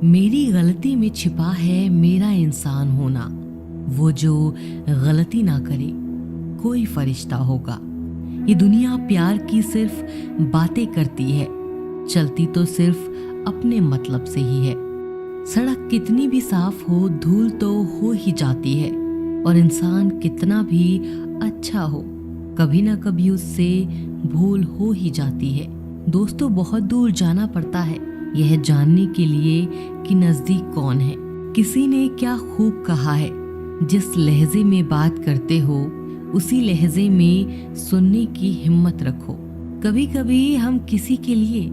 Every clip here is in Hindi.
मेरी गलती में छिपा है मेरा इंसान होना। वो जो गलती ना करे कोई फरिश्ता होगा। ये दुनिया प्यार की सिर्फ बातें करती है, चलती तो सिर्फ अपने मतलब से ही है। सड़क कितनी भी साफ हो, धूल तो हो ही जाती है, और इंसान कितना भी अच्छा हो, कभी ना कभी उससे भूल हो ही जाती है। दोस्तों, बहुत दूर जाना पड़ता है यह जानने के लिए कि नजदीक कौन है। किसी ने क्या खूब कहा है, जिस लहजे में बात करते हो उसी लहजे में सुनने की हिम्मत रखो। कभी कभी हम किसी के लिए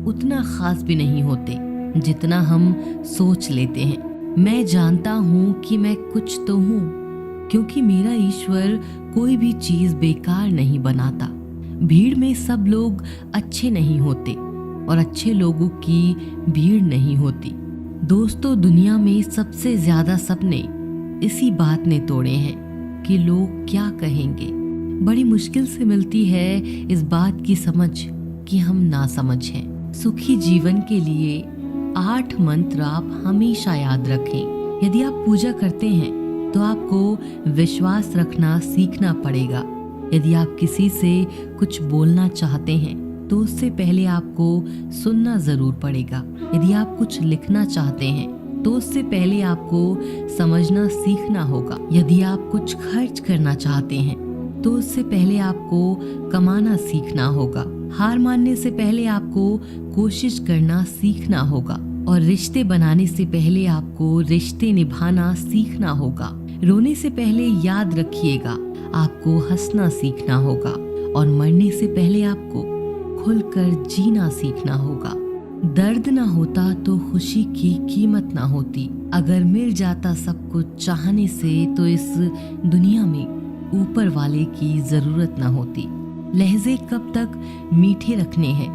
उतना खास भी नहीं होते जितना हम सोच लेते हैं। मैं जानता हूँ कि मैं कुछ तो हूँ, क्योंकि मेरा ईश्वर कोई भी चीज बेकार नहीं बनाता। भीड़ में सब लोग अच्छे नहीं होते और अच्छे लोगों की भीड़ नहीं होती। दोस्तों, दुनिया में सबसे ज्यादा सपने इसी बात ने तोड़े हैं कि लोग क्या कहेंगे। बड़ी मुश्किल से मिलती है इस बात की समझ कि हम नासमझ हैं। सुखी जीवन के लिए 8 मंत्र आप हमेशा याद रखें। यदि आप पूजा करते हैं तो आपको विश्वास रखना सीखना पड़ेगा। यदि आप किसी से कुछ बोलना चाहते हैं तो उससे पहले आपको सुनना जरूर पड़ेगा। यदि आप कुछ लिखना चाहते हैं तो उससे पहले आपको समझना सीखना होगा। यदि आप कुछ खर्च करना चाहते हैं तो उससे पहले आपको कमाना सीखना होगा। हार मानने से पहले आपको कोशिश करना सीखना होगा, और रिश्ते बनाने से पहले आपको रिश्ते निभाना सीखना होगा। रोने से पहले याद रखिएगा, आपको हंसना सीखना होगा, और मरने से पहले आपको खुलकर जीना सीखना होगा। दर्द ना होता तो खुशी की कीमत ना होती। अगर मिल जाता सब कुछ चाहने से तो इस दुनिया में ऊपर वाले की जरूरत ना होती। लहजे कब तक मीठे रखने हैं,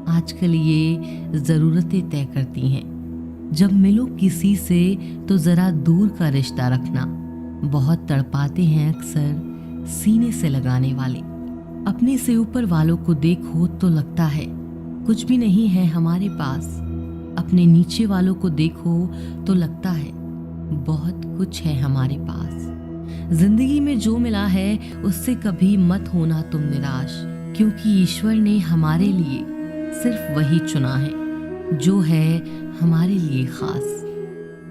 आजकल ये जरूरतें तय करती हैं। जब मिलो किसी से तो जरा दूर का रिश्ता रखना। बहुत तड़पाते हैं अक्सर सीने से लगाने वाले। अपने से ऊपर वालों को देखो तो लगता है कुछ भी नहीं है हमारे पास। अपने नीचे वालों को देखो तो लगता है बहुत कुछ है हमारे पास। जिंदगी में जो मिला है उससे कभी मत होना तुम निराश, क्योंकि ईश्वर ने हमारे लिए सिर्फ वही चुना है जो है हमारे लिए खास।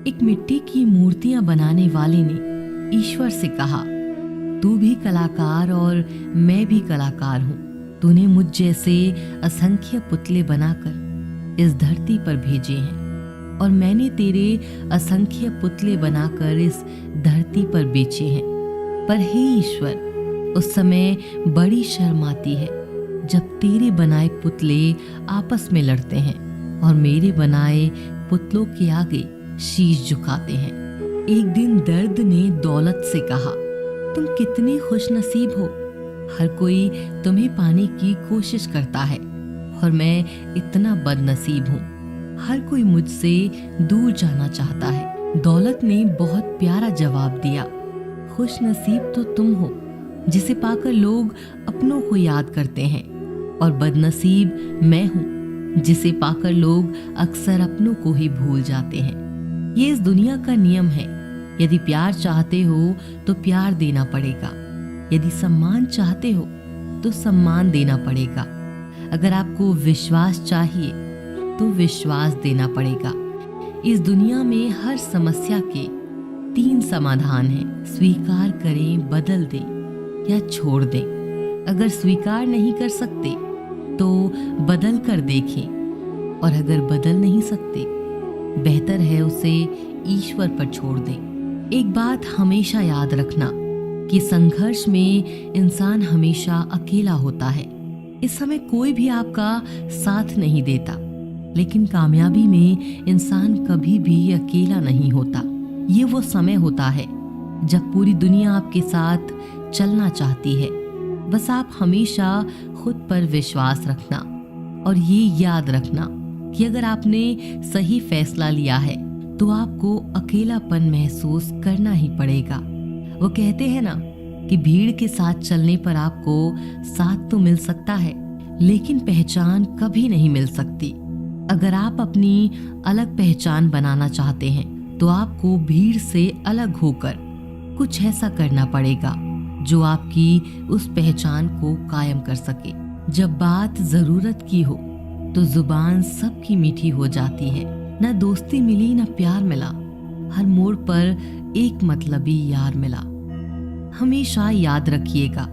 एक मिट्टी की मूर्तियां बनाने वाले ने ईश्वर से कहा, तू भी कलाकार और मैं भी कलाकार हूँ। तूने मुझ जैसे असंख्य पुतले बनाकर इस धरती पर भेजे हैं, और मैंने तेरे असंख्य पुतले बनाकर इस धरती पर बेचे हैं। पर हे ईश्वर, उस समय बड़ी शर्म आती है जब तेरे बनाए पुतले आपस में लड़ते हैं और मेरे बनाए पुतलों के आगे शीश झुकाते हैं। एक दिन दर्द ने दौलत से कहा, तुम कितने खुशनसीब हो, हर कोई तुम्हें पाने की कोशिश करता है और मैं इतना बदनसीब हूँ, हर कोई मुझसे दूर जाना चाहता है। दौलत ने बहुत प्यारा जवाब दिया, खुशनसीब तो तुम हो जिसे पाकर लोग अपनों को याद करते हैं, और बदनसीब मैं हूँ जिसे पाकर लोग अक्सर अपनों को ही भूल जाते हैं। ये इस दुनिया का नियम है। यदि प्यार चाहते हो तो प्यार देना पड़ेगा, यदि सम्मान चाहते हो तो सम्मान देना पड़ेगा। अगर आपको विश्वास चाहिए तो विश्वास देना पड़ेगा। इस दुनिया में हर समस्या के 3 समाधान हैं, स्वीकार करें, बदल दें या छोड़ दें। अगर स्वीकार नहीं कर सकते तो बदल कर देखें, और अगर बदल नहीं सकते बेहतर है उसे ईश्वर पर छोड़ दें। एक बात हमेशा याद रखना कि संघर्ष में इंसान हमेशा अकेला होता है। इस समय कोई भी आपका साथ नहीं देता, लेकिन कामयाबी में इंसान कभी भी अकेला नहीं होता। ये वो समय होता है जब पूरी दुनिया आपके साथ चलना चाहती है। बस आप हमेशा खुद पर विश्वास रखना, और ये याद रखना कि अगर आपने सही फैसला लिया है तो आपको अकेलापन महसूस करना ही पड़ेगा। वो कहते हैं ना कि भीड़ के साथ चलने पर आपको साथ तो मिल सकता है, लेकिन पहचान कभी नहीं मिल सकती। अगर आप अपनी अलग पहचान बनाना चाहते हैं तो आपको भीड़ से अलग होकर कुछ ऐसा करना पड़ेगा जो आपकी उस पहचान को कायम कर सके। जब बात जरूरत की हो तो जुबान सबकी मीठी हो जाती है। न दोस्ती मिली न प्यार मिला, हर मोड़ पर एक मतलबी यार मिला। हमेशा याद रखिएगा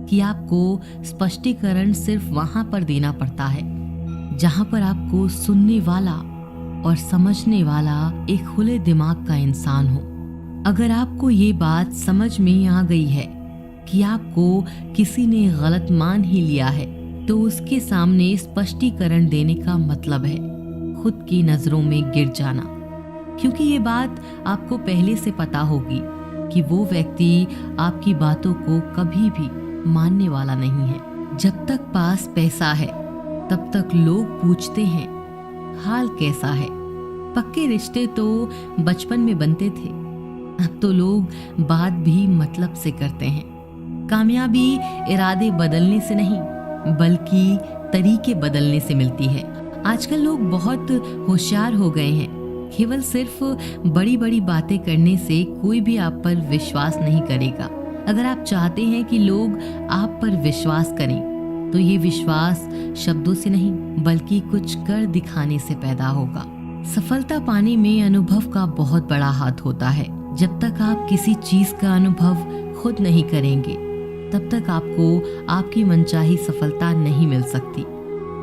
कि आपको स्पष्टीकरण सिर्फ वहां पर देना पड़ता है जहां पर आपको सुनने वाला और समझने वाला एक खुले दिमाग का इंसान हो। अगर आपको ये बात समझ में आ गई है कि आपको किसी ने गलत मान ही लिया है तो उसके सामने स्पष्टीकरण देने का मतलब है खुद की नजरों में गिर जाना, क्योंकि ये बात आपको पहले से पता होगी कि वो व्यक्ति आपकी बातों को कभी भी मानने वाला नहीं है। जब तक पास पैसा है तब तक लोग पूछते हैं हाल कैसा है। पक्के रिश्ते तो बचपन में बनते थे, अब तो लोग बात भी मतलब से करते हैं। कामयाबी इरादे बदलने से नहीं बल्कि तरीके बदलने से मिलती है। आजकल लोग बहुत होशियार हो गए हैं। केवल सिर्फ बड़ी बड़ी बातें करने से कोई भी आप पर विश्वास नहीं करेगा। अगर आप चाहते हैं कि लोग आप पर विश्वास करें तो ये विश्वास शब्दों से नहीं बल्कि कुछ कर दिखाने से पैदा होगा। सफलता पाने में अनुभव का बहुत बड़ा हाथ होता है। जब तक आप किसी चीज का अनुभव खुद नहीं करेंगे तब तक आपको आपकी मनचाही सफलता नहीं मिल सकती।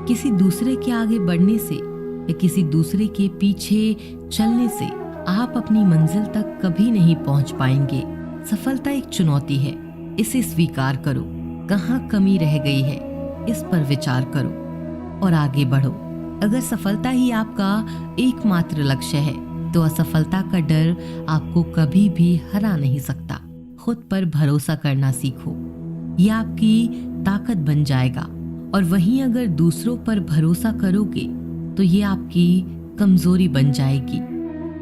किसी दूसरे के आगे बढ़ने से या किसी दूसरे के पीछे चलने से आप अपनी मंजिल तक कभी नहीं पहुंच पाएंगे। सफलता एक चुनौती है, इसे स्वीकार करो। कहाँ कमी रह गई है इस पर विचार करो और आगे बढ़ो। अगर सफलता ही आपका एकमात्र लक्ष्य है तो असफलता का डर आपको कभी भी हरा नहीं सकता। खुद पर भरोसा करना सीखो, यह आपकी ताकत बन जाएगा। और वहीं अगर दूसरों पर भरोसा करोगे तो ये आपकी कमजोरी बन जाएगी।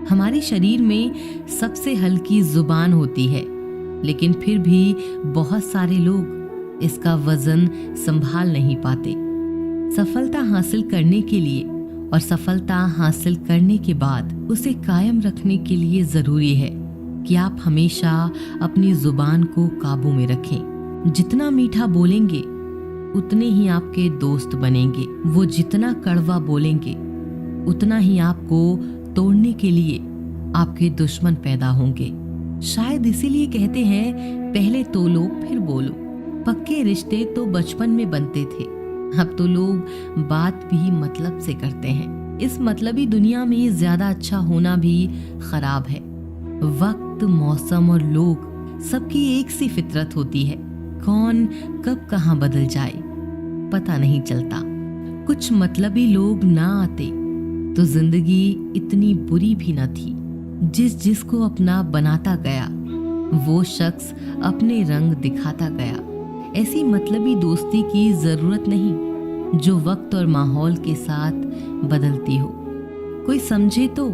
हमारे शरीर में सबसे हल्की जुबान होती है, लेकिन फिर भी बहुत सारे लोग इसका वजन संभाल नहीं पाते। सफलता हासिल करने के लिए और सफलता हासिल करने के बाद उसे कायम रखने के लिए जरूरी है कि आप हमेशा अपनी जुबान को काबू में रखें। जितना मीठा बोलेंगे उतने ही आपके दोस्त बनेंगे। वो जितना कड़वा बोलेंगे उतना ही आपको तोड़ने के लिए आपके दुश्मन पैदा होंगे। शायद इसीलिए कहते हैं पहले तोलो फिर बोलो। पक्के रिश्ते तो बचपन में बनते थे, अब तो लोग बात भी मतलब से करते हैं। इस मतलबी दुनिया में ज्यादा अच्छा होना भी खराब है। वक्त, मौसम और लोग सबकी एक सी फितरत होती है। कौन कब कहाँ बदल जाए पता नहीं चलता। कुछ मतलबी लोग ना आते तो जिंदगी इतनी बुरी भी न थी। जिसको अपना बनाता गया वो शख्स अपने रंग दिखाता गया। ऐसी मतलबी दोस्ती की जरूरत नहीं जो वक्त और माहौल के साथ बदलती हो। कोई समझे तो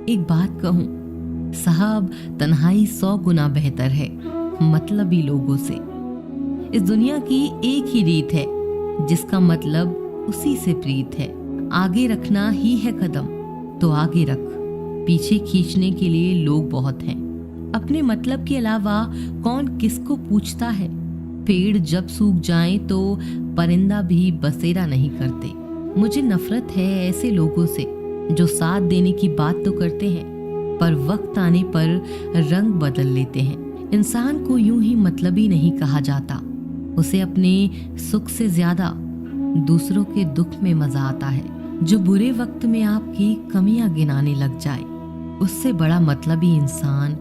एक बात कहूं, साहब तन्हाई 100 गुना बेहतर है मतलबी लोगों से। इस दुनिया की एक ही रीत है जिसका मतलब उसी से प्रीत है। आगे रखना ही है कदम तो आगे रख, पीछे खींचने के लिए लोग बहुत हैं। अपने मतलब के अलावा कौन किसको पूछता है। पेड़ जब सूख जाएं तो परिंदा भी बसेरा नहीं करते। मुझे नफरत है ऐसे लोगों से जो साथ देने की बात तो करते हैं पर वक्त आने पर रंग बदल लेते हैं। इंसान को यूं ही मतलबी नहीं कहा जाता, उसे अपने सुख से ज्यादा दूसरों के दुख में मजा आता है। जो बुरे वक्त में आपकी कमियां गिनाने लग जाए उससे बड़ा मतलबी इंसान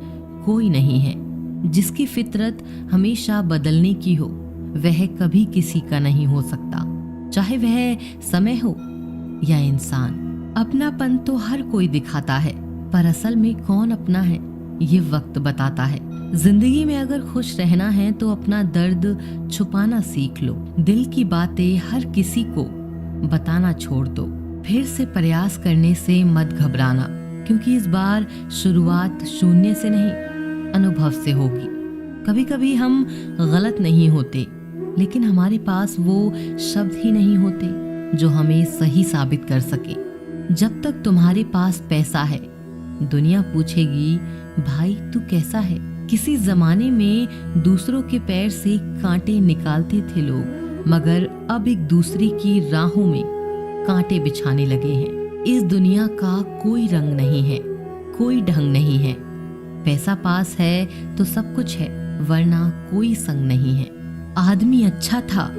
कोई नहीं है। जिसकी फितरत हमेशा बदलने की हो वह कभी किसी का नहीं हो सकता, चाहे वह समय हो या इंसान। अपनापन तो हर कोई दिखाता है पर असल में कौन अपना है ये वक्त बताता है। जिंदगी में अगर खुश रहना है तो अपना दर्द छुपाना सीख लो। दिल की बातें हर किसी को बताना छोड़ दो। फिर से प्रयास करने से मत घबराना, क्योंकि इस बार शुरुआत शून्य से नहीं अनुभव से होगी। कभी कभी हम गलत नहीं होते, लेकिन हमारे पास वो शब्द ही नहीं होते जो हमें सही साबित कर सके। जब तक तुम्हारे पास पैसा है, दुनिया पूछेगी भाई तू कैसा है। किसी जमाने में दूसरों के पैर से कांटे निकालते थे लोग, मगर अब एक दूसरे की राहों में कांटे बिछाने लगे हैं। इस दुनिया का कोई रंग नहीं है, कोई ढंग नहीं है। पैसा पास है तो सब कुछ है, वरना कोई संग नहीं है। आदमी अच्छा था,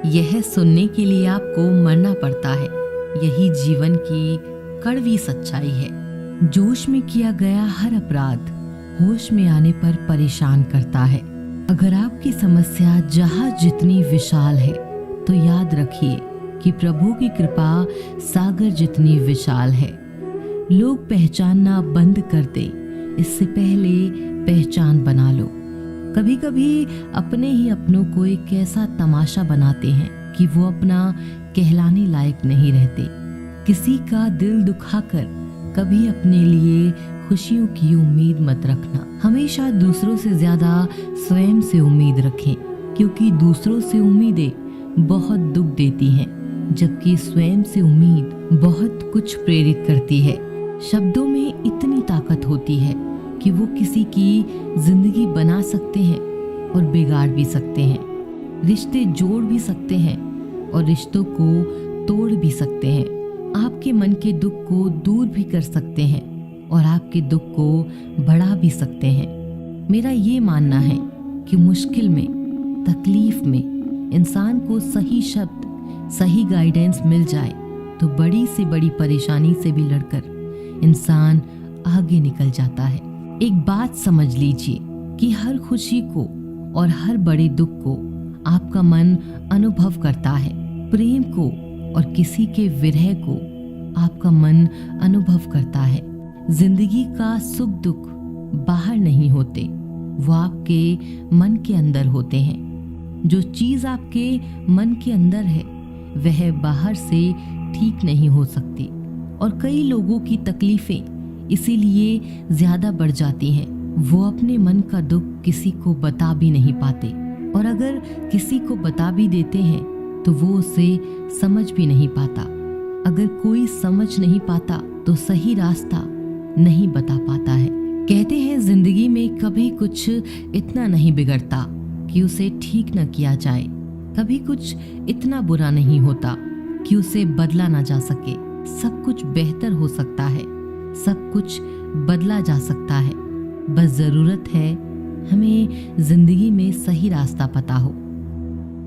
यह सुनने के लिए आपको मरना पड़ता है। यही जीवन की कड़वी सच्चाई है। जोश में किया गया हर अपराध होश में आने पर परेशान करता है। अगर आपकी समस्या जहाज जितनी विशाल है, तो याद रखिए कि प्रभु की कृपा सागर जितनी विशाल है। लोग पहचानना बंद कर दे, इससे पहले पहचान बना लो। कभी कभी अपने ही अपनों को एक ऐसा तमाशा बनाते हैं कि वो अपना कहलाने लायक नहीं रहते। किसी का दिल दुखाकर कभी अपने लिए खुशियों की उम्मीद मत रखना। हमेशा दूसरों से ज्यादा स्वयं से उम्मीद रखें, क्योंकि दूसरों से उम्मीदें बहुत दुख देती हैं, जबकि स्वयं से उम्मीद बहुत कुछ प्रेरित करती है। शब्दों में इतनी ताकत होती है कि वो किसी की जिंदगी बना सकते हैं और बिगाड़ भी सकते हैं। रिश्ते जोड़ भी सकते हैं और रिश्तों को तोड़ भी सकते हैं। आपके मन के दुख को दूर भी कर सकते हैं और आपके दुख को बढ़ा भी सकते हैं। मेरा ये मानना है कि मुश्किल में, तकलीफ में इंसान को सही शब्द, सही गाइडेंस मिल जाए तो बड़ी से बड़ी परेशानी से भी लड़कर इंसान आगे निकल जाता है। एक बात समझ लीजिए कि हर खुशी को और हर बड़े दुख को आपका मन अनुभव करता है। प्रेम को और किसी के विरह को आपका मन अनुभव करता है। जिंदगी का सुख दुख बाहर नहीं होते, वो आपके मन के अंदर होते हैं। जो चीज आपके मन के अंदर है वह बाहर से ठीक नहीं हो सकती, और कई लोगों की तकलीफें इसीलिए ज्यादा बढ़ जाती हैं। वो अपने मन का दुख किसी को बता भी नहीं पाते, और अगर किसी को बता भी देते हैं तो वो उसे समझ भी नहीं पाता। अगर कोई समझ नहीं पाता तो सही रास्ता नहीं बता पाता है। कहते हैं जिंदगी में कभी कुछ इतना नहीं बिगड़ता कि उसे ठीक न किया जाए, कभी कुछ इतना बुरा नहीं होता कि उसे बदला ना जा सके। सब कुछ बेहतर हो सकता है, सब कुछ बदला जा सकता है। बस जरूरत है हमें जिंदगी में सही रास्ता पता हो।